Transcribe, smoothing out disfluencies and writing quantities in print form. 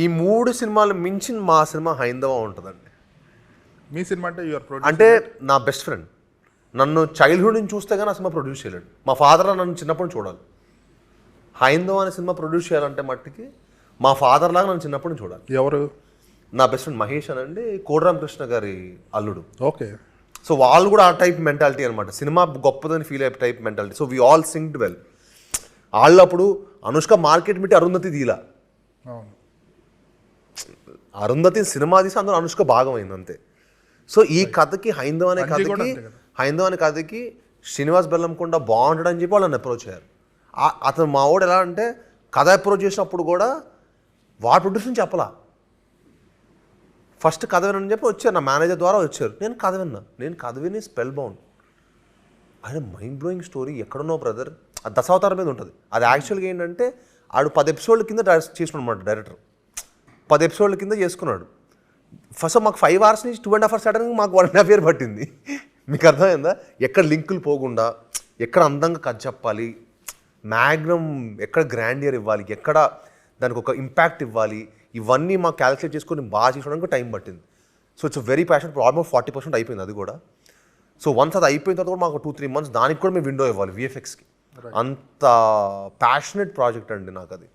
ఈ 3 సినిమాలు మించిన మా సినిమా హైందవ ఉంటుందండి. మీ సినిమా అంటే యువర్ ప్రొడ్యూస్ అంటే నా బెస్ట్ ఫ్రెండ్ నన్ను చైల్డ్హుడ్ నుంచి చూస్తే కానీ ఆ సినిమా ప్రొడ్యూస్ చేయలేడు. మా ఫాదర్ నన్ను చిన్నప్పుడు చూడాలి. హైందవ అనే సినిమా ప్రొడ్యూస్ చేయాలంటే మట్టికి మా ఫాదర్ లాగా నన్ను చిన్నప్పుడు నుంచి చూడాలి. ఎవరు? నా బెస్ట్ ఫ్రెండ్ మహేష్ అనండి, కోడిరామకృష్ణ గారి అల్లుడు. ఓకే. సో వాళ్ళు కూడా ఆ టైప్ మెంటాలిటీ అనమాట, సినిమా గొప్పదని ఫీల్ అయ్యే type mentality. So we all synced well. వాళ్ళు అప్పుడు అనుష్క మార్కెట్ మిట్టి అరుంధతి తీలా, అవును. అరుంధతి సినిమా తీసి అందులో అనుష్క భాగమైంది అంతే. సో ఈ కథకి హైందవ అనే అంజీ కూడా కథకి అంతే కదా. హైందవ అనే కథకి శ్రీనివాస్ బెల్లంకొండ బాగుంటాడని చెప్పి వాళ్ళని అప్రోచ్ అయ్యారు. అతను మా వాడు ఎలా అంటే కథ అప్రోచ్ చేసినప్పుడు కూడా వాడు ప్రొడ్యూస్ నుంచి చెప్పలా, ఫస్ట్ కథ వినని చెప్పి వచ్చారు, నా మేనేజర్ ద్వారా వచ్చారు. నేను కథ విని స్పెల్ బౌండ్. ఆయన మైండ్ బ్లోయింగ్ స్టోరీ, ఎక్కడున్నావు బ్రదర్, అది దశావతారం మీద ఉంటుంది. అది యాక్చువల్గా ఏంటంటే ఆడు 10 ఎపిసోడ్ల కింద చేసుకున్నాడు అనమాట డైరెక్టర్. 10 ఎపిసోడ్ల కింద చేసుకున్నాడు. ఫస్ట్ మాకు 5 hours నుంచి 2.5 hours చేయడానికి మాకు 1.5 year పట్టింది. మీకు అర్థమైందా? ఎక్కడ లింకులు పోకుండా, ఎక్కడ అందంగా కథ చెప్పాలి, మ్యాగ్నమ్ ఎక్కడ గ్రాండియర్ ఇవ్వాలి, ఎక్కడ దానికి ఒక ఇంపాక్ట్ ఇవ్వాలి, ఇవన్నీ మాకు క్యాలిక్యులేట్ చేసుకొని బాగా చేసుకోవడానికి టైం పట్టింది. So it's very passion. Almost 40% అయిపోయింది అది కూడా. సో వన్స్ అది అయిపోయిన తర్వాత కూడా మాకు 2-3 months దానికి కూడా మేము విండో ఇవ్వాలి విఎఫ్ఎక్స్కి. అంత ప్యాషనెట్ ప్రాజెక్ట్ అండి నాకు అది.